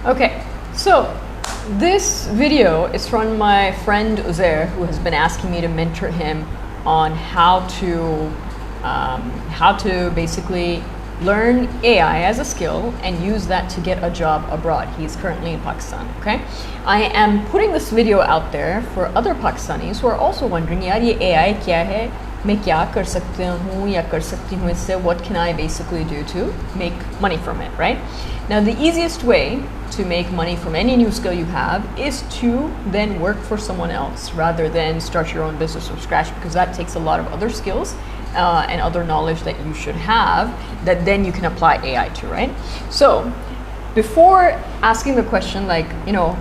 Okay, so this video is from my friend Uzair, who has been asking me to mentor him on how to basically learn AI as a skill and use that to get a job abroad. He's currently in Pakistan, okay? I am putting this video out there for other Pakistanis who are also wondering, yaar ye AI kya hai? मैं क्या कर सकता हूँ या कर सकती हूँ इससे? What can I basically do to make money from it, right? Now the easiest way to make money from any new skill you have is to then work for someone else rather than start your own business from scratch, because that takes a lot of other skills and other knowledge that you should have that then you can apply AI to, right? So before asking the question like, you know,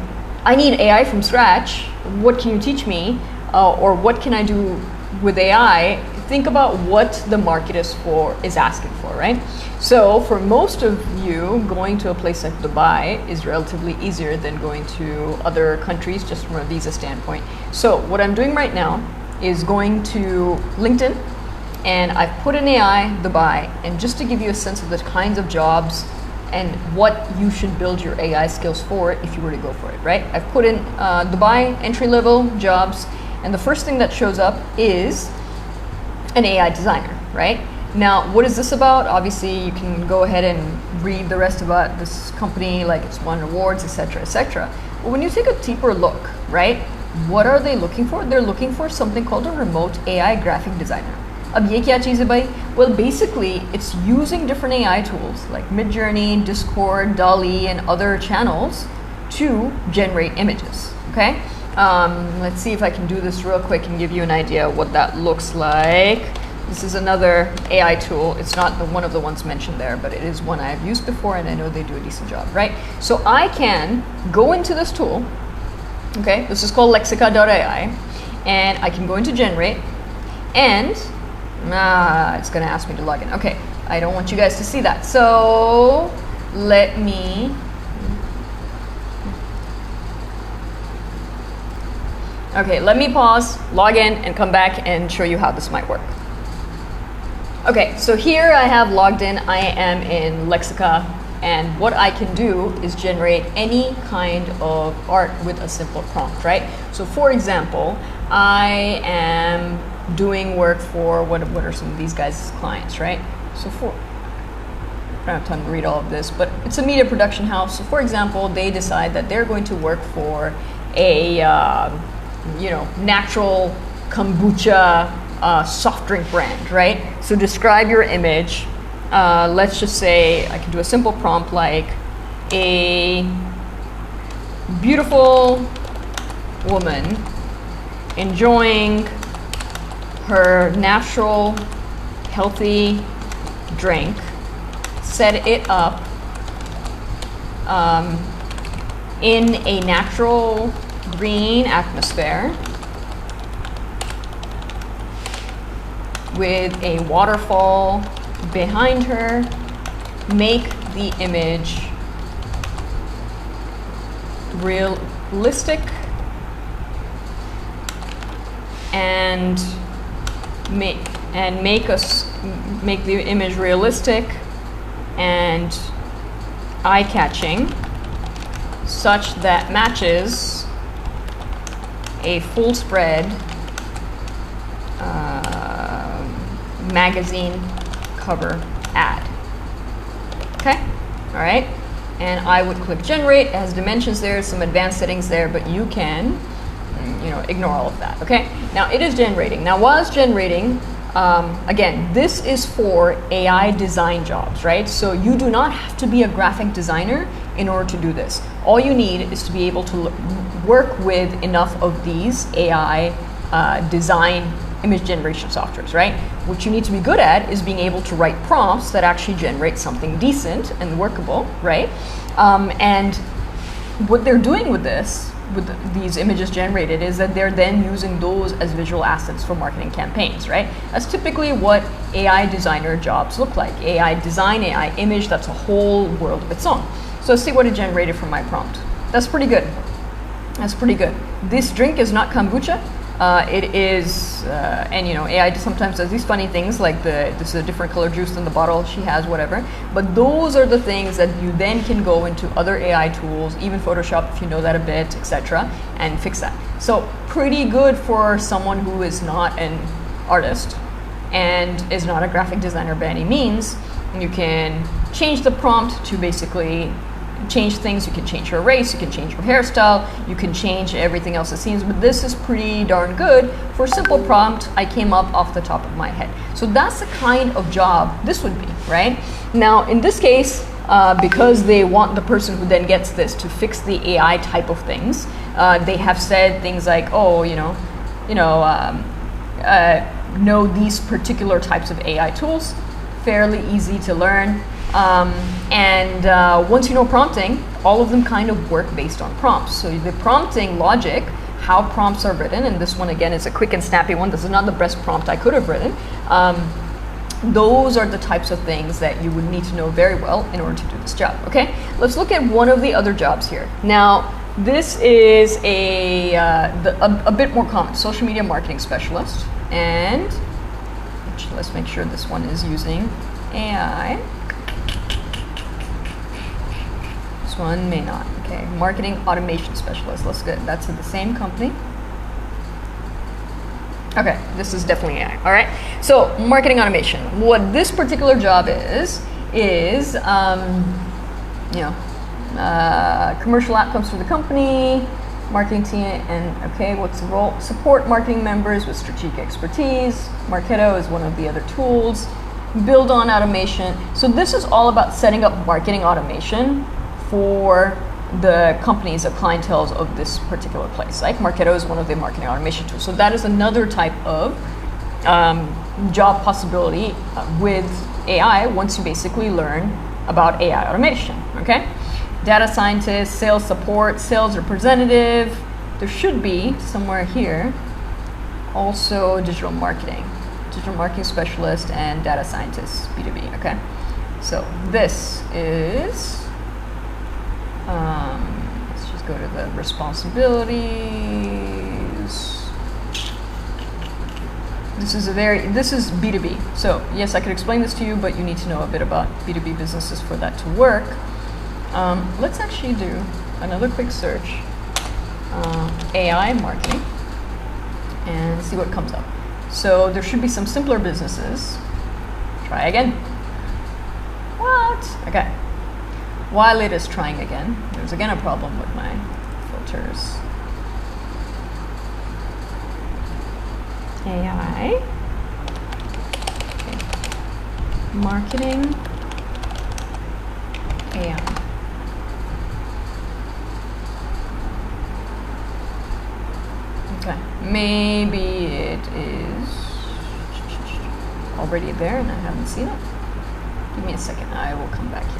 I need AI from scratch, what can you teach me? Or what can I do with AI? Think about what the market is asking for, right? So for most of you, going to a place like Dubai is relatively easier than going to other countries just from a visa standpoint. So what I'm doing right now is going to LinkedIn, and I've put in AI Dubai, and just to give you a sense of the kinds of jobs and what you should build your AI skills for if you were to go for it, right? I've put in Dubai entry-level jobs, and the first thing that shows up is an AI designer, right? Now, what is this about? Obviously, you can go ahead and read the rest about this company, like it's won awards, etc., etc. But when you take a deeper look, right, what are they looking for? They're looking for something called a remote AI graphic designer. Ab ye kya cheez hai bhai? Well, basically, it's using different AI tools like Midjourney, Discord, DALL-E, and other channels to generate images, okay? Let's see if I can do this real quick and give you an idea of what that looks like. This is another AI tool. It's not one of the ones mentioned there, but it is one I've used before and I know they do a decent job, right? So I can go into this tool, okay? This is called Lexica.ai, and I can go into generate, and it's gonna ask me to log in. Okay, I don't want you guys to see that. So let me, okay, let me pause, log in, and come back and show you how this might work. Okay, so here I have logged in. I am in Lexica, and what I can do is generate any kind of art with a simple prompt, right? So for example, I am doing work for, what are some of these guys' clients, right? So I don't have time to read all of this, but it's a media production house. So for example, they decide that they're going to work for a natural kombucha soft drink brand, right? So describe your image. Let's just say I can do a simple prompt like a beautiful woman enjoying her natural healthy drink, set it up in a natural green atmosphere with a waterfall behind her. Make the image realistic and make the image realistic and eye-catching such that matches a full spread magazine cover ad. Okay, all right, and I would click generate. It has dimensions there, some advanced settings there, but you can ignore all of that. Okay, now it is generating. Now while it's generating, again, this is for AI design jobs, right? So you do not have to be a graphic designer in order to do this. All you need is to be able to work with enough of these AI design image generation softwares, right? What you need to be good at is being able to write prompts that actually generate something decent and workable, right? And what they're doing with this, with these images generated, is that they're then using those as visual assets for marketing campaigns, right? That's typically what AI designer jobs look like. AI design, AI image, that's a whole world of its own. So let's see what it generated from my prompt. That's pretty good. That's pretty good. This drink is not kombucha. It is, and you know, AI sometimes does these funny things like this is a different color juice than the bottle she has, whatever. But those are the things that you then can go into other AI tools, even Photoshop if you know that a bit, etc., and fix that. So pretty good for someone who is not an artist and is not a graphic designer by any means. You can change the prompt to basically change things. You can change your race, you can change your hairstyle, you can change everything else it seems, but this is pretty darn good for a simple prompt I came up off the top of my head. So that's the kind of job this would be, right? Now in this case, because they want the person who then gets this to fix the AI type of things, they have said things like, oh, know these particular types of AI tools, fairly easy to learn. Once you know prompting, all of them kind of work based on prompts. So the prompting logic, how prompts are written, and this one again is a quick and snappy one. This is not the best prompt I could have written. Those are the types of things that you would need to know very well in order to do this job. Okay, let's look at one of the other jobs here. Now, this is a bit more common, social media marketing specialist, and let's make sure this one is using AI. One may not. Okay, marketing automation specialist. Let's get that's the same company. Okay, this is definitely AI. All right. So marketing automation. What this particular job is commercial outcomes for the company, marketing team, and okay, what's the role? Support marketing members with strategic expertise. Marketo is one of the other tools. Build on automation. So this is all about setting up marketing automation for the companies or clienteles of this particular place. Like Marketo is one of the marketing automation tools. So that is another type of job possibility with AI once you basically learn about AI automation, okay? Data scientist, sales support, sales representative. There should be somewhere here also digital marketing specialist and data scientist, B2B, okay? So this is let's just go to the responsibilities. This is B2B. So yes, I could explain this to you, but you need to know a bit about B2B businesses for that to work. Let's actually do another quick search, AI marketing, and see what comes up. So there should be some simpler businesses. Try again. What? Okay. While it is trying again, there's again a problem with my filters. AI. Okay. Marketing. AI. Okay. Maybe it is already there and I haven't seen it. Give me a second. I will come back here.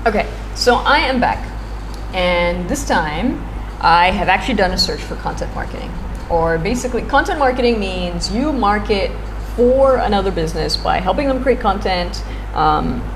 Okay, so I am back, and this time I have actually done a search for content marketing. Or basically, content marketing means you market for another business by helping them create content,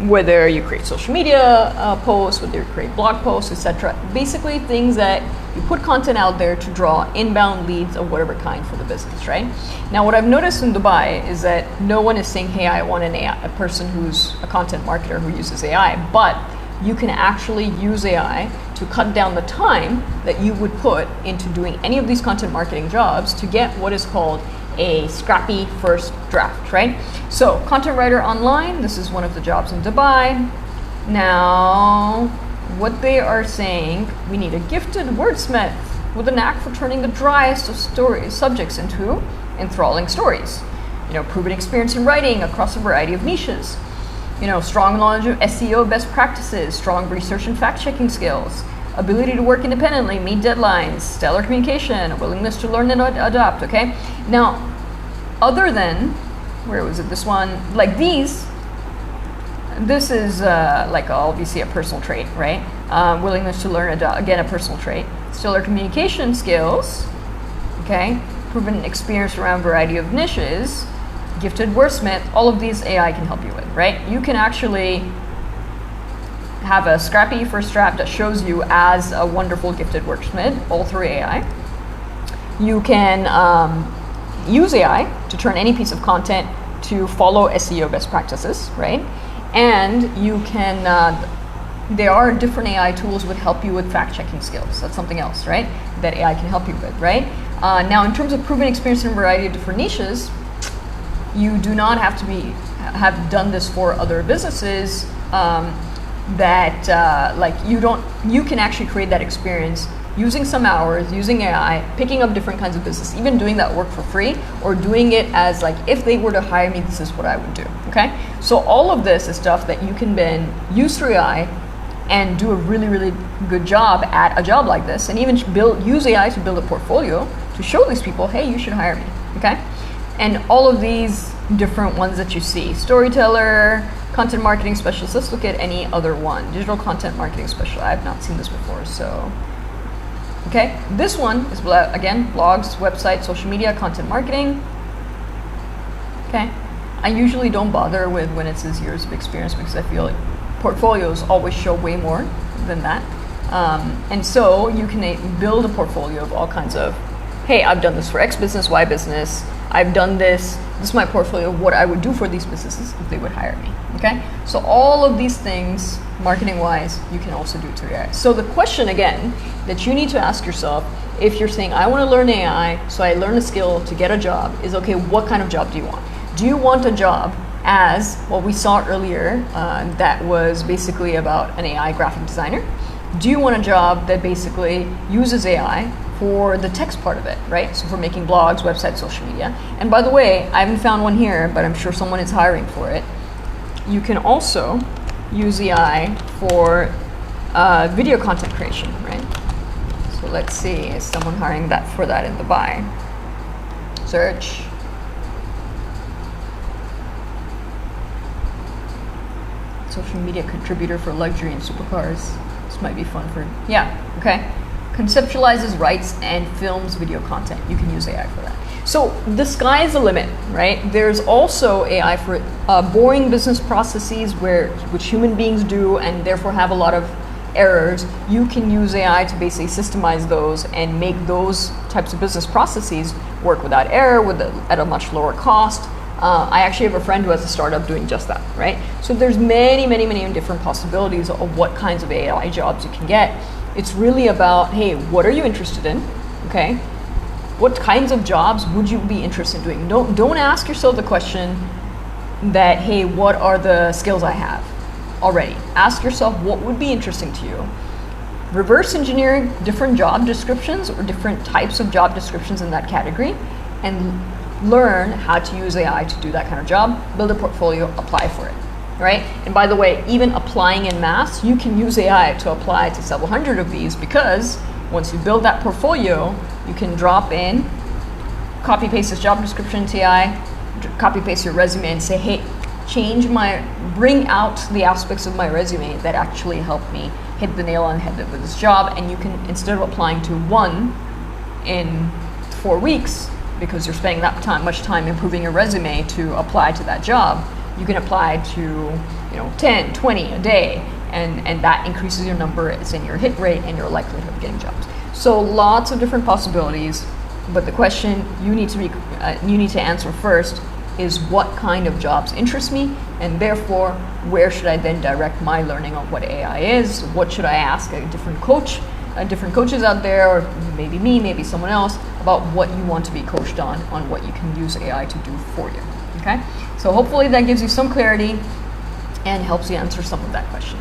whether you create social media posts, whether you create blog posts, etc. Basically, things that you put content out there to draw inbound leads of whatever kind for the business, right? Now, what I've noticed in Dubai is that no one is saying, hey, I want a person who's a content marketer who uses AI, but you can actually use AI to cut down the time that you would put into doing any of these content marketing jobs to get what is called a scrappy first draft, right? So, content writer online, this is one of the jobs in Dubai. Now, what they are saying, we need a gifted wordsmith with a knack for turning the driest of subjects into enthralling stories. Proven experience in writing across a variety of niches. Strong knowledge of SEO best practices, strong research and fact-checking skills, ability to work independently, meet deadlines, stellar communication, a willingness to learn and adapt, okay? Now, other than, where was it, this one, like these, this is like obviously a personal trait, right? Willingness to learn, again, a personal trait. Stellar communication skills, okay? Proven experience around a variety of niches, gifted wordsmith, all of these AI can help you with, right? You can actually have a scrappy first draft that shows you as a wonderful gifted wordsmith, all through AI. You can use AI to turn any piece of content to follow SEO best practices, right? And you can, there are different AI tools would help you with fact-checking skills. That's something else, right? That AI can help you with, right? Now, in terms of proven experience in a variety of different niches, you do not have to have done this for other businesses. You can actually create that experience using some hours, using AI, picking up different kinds of business, even doing that work for free, or doing it as like, if they were to hire me, this is what I would do, okay? So all of this is stuff that you can then use through AI and do a really, really good job at a job like this, and even use AI to build a portfolio to show these people, hey, you should hire me, okay? And all of these different ones that you see, storyteller, content marketing specialist, let's look at any other one. Digital content marketing specialist, I have not seen this before, so. Okay, this one is, again, blogs, website, social media, content marketing. Okay, I usually don't bother with when it says years of experience because I feel like portfolios always show way more than that. And so you can build a portfolio of all kinds of, hey, I've done this for X business, Y business, I've done this is my portfolio of what I would do for these businesses if they would hire me, okay? So all of these things, marketing-wise, you can also do through AI. So the question, again, that you need to ask yourself, if you're saying, I want to learn AI, so I learn a skill to get a job, is, okay, what kind of job do you want? Do you want a job as what we saw earlier that was basically about an AI graphic designer? Do you want a job that basically uses AI for the text part of it, right? So for making blogs, websites, social media. And by the way, I haven't found one here, but I'm sure someone is hiring for it. You can also use AI for video content creation, right? So let's see, is someone hiring for that in the buy? Search. Social media contributor for luxury and supercars. This might be fun for, yeah, okay. Conceptualizes, writes, and films video content. You can use AI for that. So the sky's the limit, right? There's also AI for boring business processes which human beings do and therefore have a lot of errors. You can use AI to basically systemize those and make those types of business processes work without error, at a much lower cost. I actually have a friend who has a startup doing just that, right? So there's many, many, many different possibilities of what kinds of AI jobs you can get. It's really about, hey, what are you interested in, okay? What kinds of jobs would you be interested in doing? Don't ask yourself the question that, hey, what are the skills I have already? Ask yourself what would be interesting to you. Reverse engineer different job descriptions or different types of job descriptions in that category and learn how to use AI to do that kind of job, build a portfolio, apply for it, right? And by the way, even applying in mass, you can use AI to apply to several hundred of these because once you build that portfolio, you can drop in, copy paste this job description to AI, copy paste your resume and say, hey, bring out the aspects of my resume that actually help me hit the nail on the head with this job. And you can, instead of applying to one in 4 weeks, because you're spending that much time improving your resume to apply to that job, you can apply to 10, 20 a day, and that increases your number, it's in your hit rate and your likelihood of getting jobs. So lots of different possibilities, but the question you need to answer first is what kind of jobs interest me, and therefore where should I then direct my learning on what AI is? What should I ask a different coaches out there, or maybe me, maybe someone else, about what you want to be coached on what you can use AI to do for you, okay? So hopefully that gives you some clarity and helps you answer some of that question.